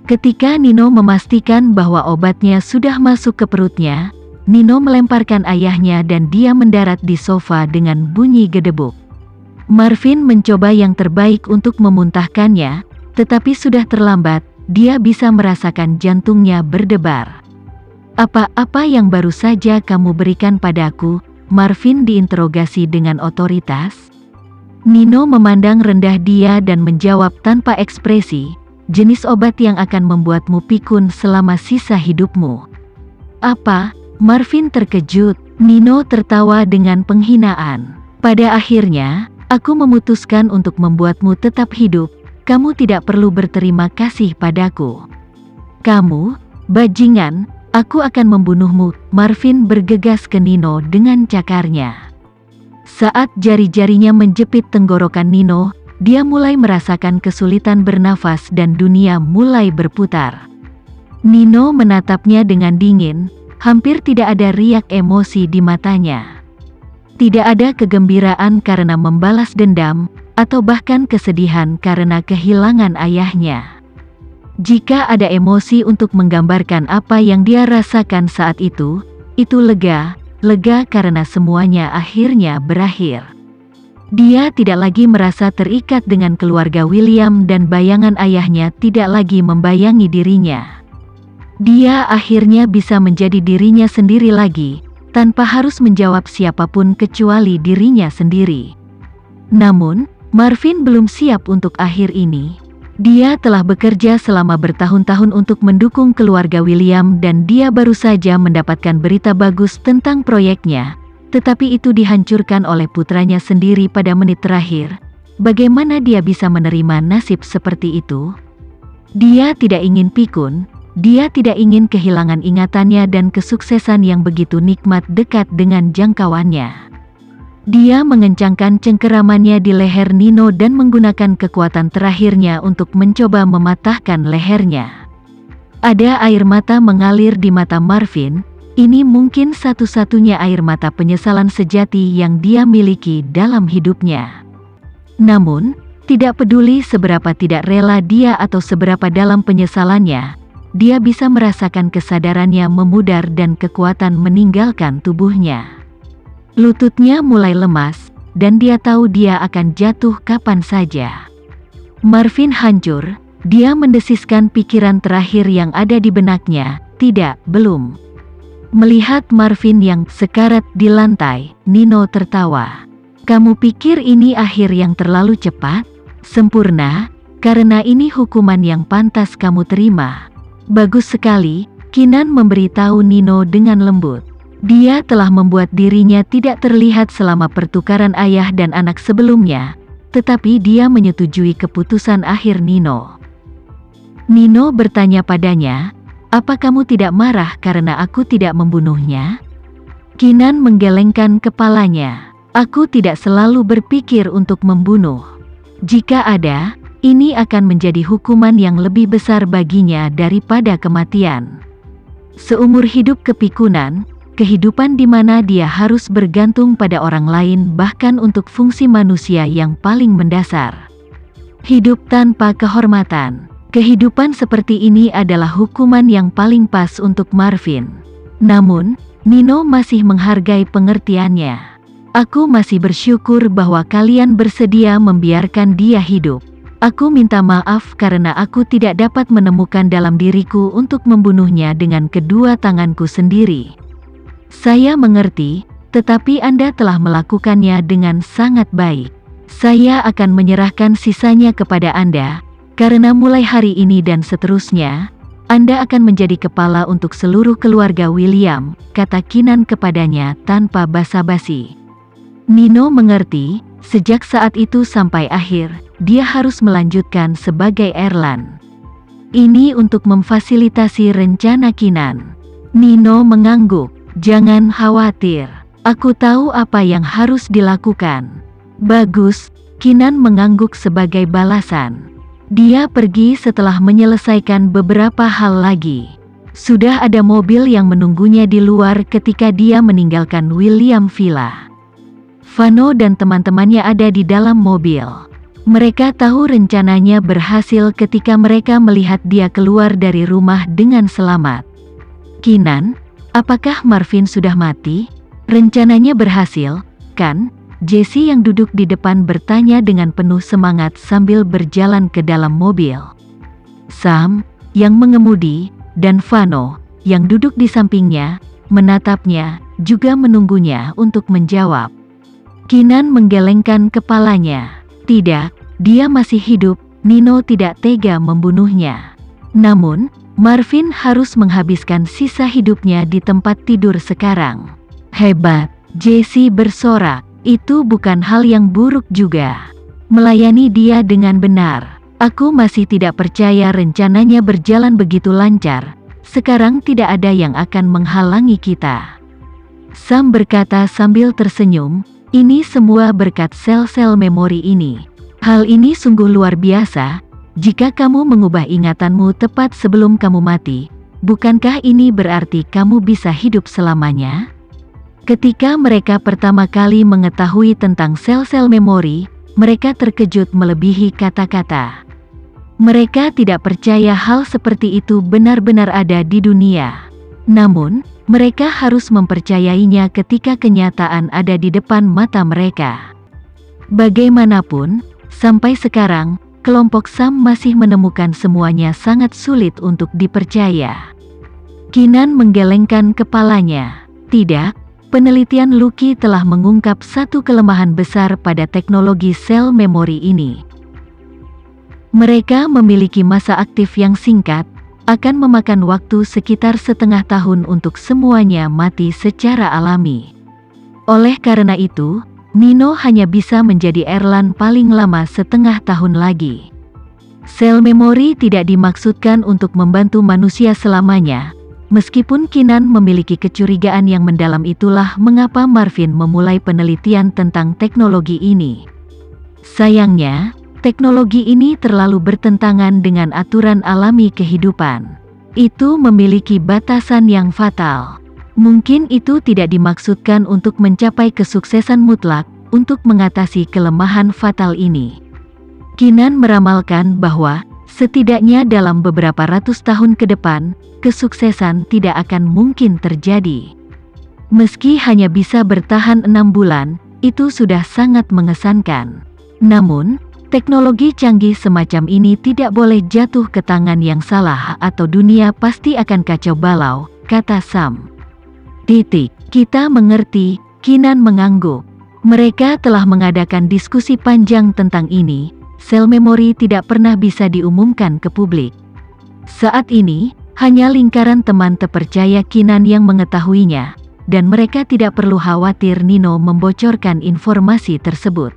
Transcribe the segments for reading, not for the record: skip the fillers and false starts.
Ketika Nino memastikan bahwa obatnya sudah masuk ke perutnya, Nino melemparkan ayahnya dan dia mendarat di sofa dengan bunyi gedebuk. Marvin mencoba yang terbaik untuk memuntahkannya, tetapi sudah terlambat, dia bisa merasakan jantungnya berdebar. Apa yang baru saja kamu berikan padaku? Marvin diinterogasi dengan otoritas. Nino memandang rendah dia dan menjawab tanpa ekspresi, jenis obat yang akan membuatmu pikun selama sisa hidupmu. Apa? Marvin terkejut. Nino tertawa dengan penghinaan. Pada akhirnya, aku memutuskan untuk membuatmu tetap hidup. Kamu tidak perlu berterima kasih padaku. Kamu, bajingan, aku akan membunuhmu. Marvin bergegas ke Nino dengan cakarnya. Saat jari-jarinya menjepit tenggorokan Nino, dia mulai merasakan kesulitan bernafas dan dunia mulai berputar. Nino menatapnya dengan dingin, hampir tidak ada riak emosi di matanya. Tidak ada kegembiraan karena membalas dendam, atau bahkan kesedihan karena kehilangan ayahnya. Jika ada emosi untuk menggambarkan apa yang dia rasakan saat itu lega karena semuanya akhirnya berakhir. Dia tidak lagi merasa terikat dengan keluarga William dan bayangan ayahnya tidak lagi membayangi dirinya. Dia akhirnya bisa menjadi dirinya sendiri lagi, tanpa harus menjawab siapapun kecuali dirinya sendiri. Namun, Marvin belum siap untuk akhir ini. Dia telah bekerja selama bertahun-tahun untuk mendukung keluarga William dan dia baru saja mendapatkan berita bagus tentang proyeknya, tetapi itu dihancurkan oleh putranya sendiri pada menit terakhir. Bagaimana dia bisa menerima nasib seperti itu? Dia tidak ingin pikun, dia tidak ingin kehilangan ingatannya dan kesuksesan yang begitu nikmat dekat dengan jangkauannya. Dia mengencangkan cengkeramannya di leher Nino dan menggunakan kekuatan terakhirnya untuk mencoba mematahkan lehernya. Ada air mata mengalir di mata Marvin. Ini mungkin satu-satunya air mata penyesalan sejati yang dia miliki dalam hidupnya. Namun, tidak peduli seberapa tidak rela dia atau seberapa dalam penyesalannya, dia bisa merasakan kesadarannya memudar dan kekuatan meninggalkan tubuhnya. Lututnya mulai lemas, dan dia tahu dia akan jatuh kapan saja. Marvin hancur, dia mendesiskan pikiran terakhir yang ada di benaknya, tidak, belum. Melihat Marvin yang sekarat di lantai, Nino tertawa. Kamu pikir ini akhir yang terlalu cepat? Sempurna, karena ini hukuman yang pantas kamu terima. Bagus sekali, Keenan memberitahu Nino dengan lembut. Dia telah membuat dirinya tidak terlihat selama pertukaran ayah dan anak sebelumnya, tetapi dia menyetujui keputusan akhir Nino. Nino bertanya padanya, apa kamu tidak marah karena aku tidak membunuhnya? Keenan menggelengkan kepalanya. Aku tidak selalu berpikir untuk membunuh. Jika ada, ini akan menjadi hukuman yang lebih besar baginya daripada kematian. Seumur hidup kepikunan, kehidupan di mana dia harus bergantung pada orang lain bahkan untuk fungsi manusia yang paling mendasar. Hidup tanpa kehormatan. Kehidupan seperti ini adalah hukuman yang paling pas untuk Marvin. Namun, Nino masih menghargai pengertiannya. Aku masih bersyukur bahwa kalian bersedia membiarkan dia hidup. Aku minta maaf karena aku tidak dapat menemukan dalam diriku untuk membunuhnya dengan kedua tanganku sendiri. Saya mengerti, tetapi Anda telah melakukannya dengan sangat baik. Saya akan menyerahkan sisanya kepada Anda, karena mulai hari ini dan seterusnya, Anda akan menjadi kepala untuk seluruh keluarga William, kata Keenan kepadanya tanpa basa-basi. Nino mengerti, sejak saat itu sampai akhir, dia harus melanjutkan sebagai Erlan. Ini untuk memfasilitasi rencana Keenan. Nino mengangguk. Jangan khawatir, aku tahu apa yang harus dilakukan. Bagus, Keenan mengangguk sebagai balasan. Dia pergi setelah menyelesaikan beberapa hal lagi. Sudah ada mobil yang menunggunya di luar ketika dia meninggalkan William Villa. Vano dan teman-temannya ada di dalam mobil. Mereka tahu rencananya berhasil ketika mereka melihat dia keluar dari rumah dengan selamat. Kinan, apakah Marvin sudah mati? Rencananya berhasil, kan? Jesse yang duduk di depan bertanya dengan penuh semangat sambil berjalan ke dalam mobil. Sam, yang mengemudi, dan Vano, yang duduk di sampingnya, menatapnya, juga menunggunya untuk menjawab. Kinan menggelengkan kepalanya. Tidak, dia masih hidup, Nino tidak tega membunuhnya. Namun, Marvin harus menghabiskan sisa hidupnya di tempat tidur sekarang. Hebat, Jesse bersorak, itu bukan hal yang buruk juga. Melayani dia dengan benar. Aku masih tidak percaya rencananya berjalan begitu lancar. Sekarang tidak ada yang akan menghalangi kita. Sam berkata sambil tersenyum, ini semua berkat sel-sel memori ini. Hal ini sungguh luar biasa. Jika kamu mengubah ingatanmu tepat sebelum kamu mati, bukankah ini berarti kamu bisa hidup selamanya? Ketika mereka pertama kali mengetahui tentang sel-sel memori, mereka terkejut melebihi kata-kata. Mereka tidak percaya hal seperti itu benar-benar ada di dunia. Namun, mereka harus mempercayainya ketika kenyataan ada di depan mata mereka. Bagaimanapun, sampai sekarang, kelompok Sam masih menemukan semuanya sangat sulit untuk dipercaya. Kinan menggelengkan kepalanya. Tidak, penelitian Lucky telah mengungkap satu kelemahan besar pada teknologi sel memori ini. Mereka memiliki masa aktif yang singkat, akan memakan waktu sekitar setengah tahun untuk semuanya mati secara alami. Oleh karena itu, Nino hanya bisa menjadi Erlan paling lama setengah tahun lagi. Sel memori tidak dimaksudkan untuk membantu manusia selamanya. Meskipun Kinan memiliki kecurigaan yang mendalam, itulah mengapa Marvin memulai penelitian tentang teknologi ini. Sayangnya, teknologi ini terlalu bertentangan dengan aturan alami kehidupan. Itu memiliki batasan yang fatal. Mungkin itu tidak dimaksudkan untuk mencapai kesuksesan mutlak, untuk mengatasi kelemahan fatal ini. Kinan meramalkan bahwa, setidaknya dalam beberapa ratus tahun ke depan, kesuksesan tidak akan mungkin terjadi. Meski hanya bisa bertahan 6 bulan, itu sudah sangat mengesankan. Namun, teknologi canggih semacam ini tidak boleh jatuh ke tangan yang salah atau dunia pasti akan kacau balau, kata Sam. Kita mengerti, Kinan mengangguk. Mereka telah mengadakan diskusi panjang tentang ini, sel memori tidak pernah bisa diumumkan ke publik. Saat ini, hanya lingkaran teman terpercaya Kinan yang mengetahuinya, dan mereka tidak perlu khawatir Nino membocorkan informasi tersebut.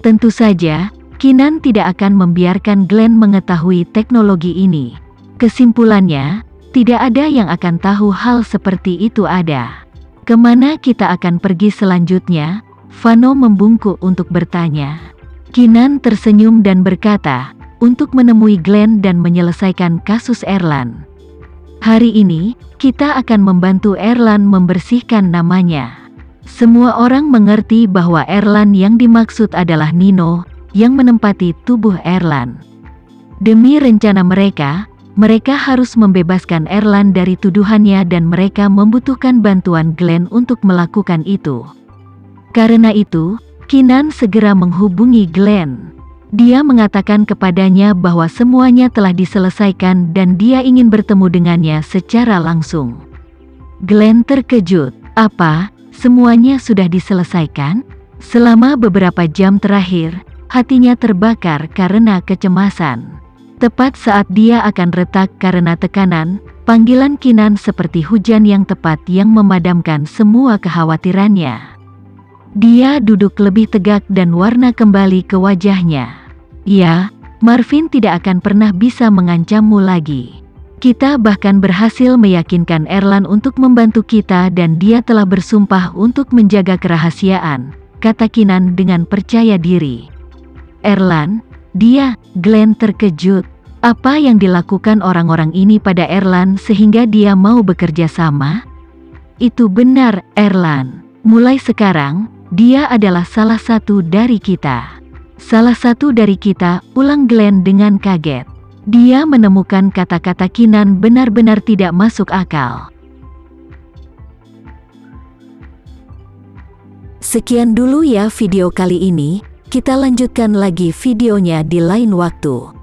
Tentu saja, Kinan tidak akan membiarkan Glenn mengetahui teknologi ini. Kesimpulannya, tidak ada yang akan tahu hal seperti itu ada. Kemana kita akan pergi selanjutnya? Vano membungkuk untuk bertanya. Kinan tersenyum dan berkata, untuk menemui Glenn dan menyelesaikan kasus Erlan. Hari ini, kita akan membantu Erlan membersihkan namanya. Semua orang mengerti bahwa Erlan yang dimaksud adalah Nino, yang menempati tubuh Erlan. Demi rencana mereka harus membebaskan Erlan dari tuduhannya dan mereka membutuhkan bantuan Glenn untuk melakukan itu. Karena itu, Kinan segera menghubungi Glenn. Dia mengatakan kepadanya bahwa semuanya telah diselesaikan dan dia ingin bertemu dengannya secara langsung. Glenn terkejut. Apa? Semuanya sudah diselesaikan? Selama beberapa jam terakhir, hatinya terbakar karena kecemasan. Tepat saat dia akan retak karena tekanan, panggilan Kinan seperti hujan yang tepat yang memadamkan semua kekhawatirannya. Dia duduk lebih tegak dan warna kembali ke wajahnya. Ya, Marvin tidak akan pernah bisa mengancammu lagi. Kita bahkan berhasil meyakinkan Erlan untuk membantu kita dan dia telah bersumpah untuk menjaga kerahasiaan, kata Kinan dengan percaya diri. Erlan? Dia? Glenn terkejut. Apa yang dilakukan orang-orang ini pada Erlan sehingga dia mau bekerja sama? Itu benar, Erlan. Mulai sekarang, dia adalah salah satu dari kita. Salah satu dari kita, ulang Glenn dengan kaget. Dia menemukan kata-kata Kinan benar-benar tidak masuk akal. Sekian dulu ya video kali ini, kita lanjutkan lagi videonya di lain waktu.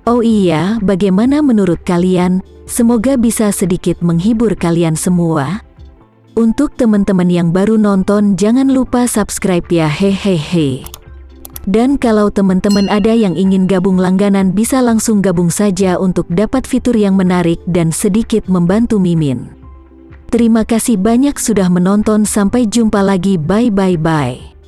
Oh iya, bagaimana menurut kalian? Semoga bisa sedikit menghibur kalian semua. Untuk teman-teman yang baru nonton, jangan lupa subscribe ya, hehehe. Dan kalau teman-teman ada yang ingin gabung langganan, bisa langsung gabung saja untuk dapat fitur yang menarik dan sedikit membantu Mimin. Terima kasih banyak sudah menonton, sampai jumpa lagi, bye.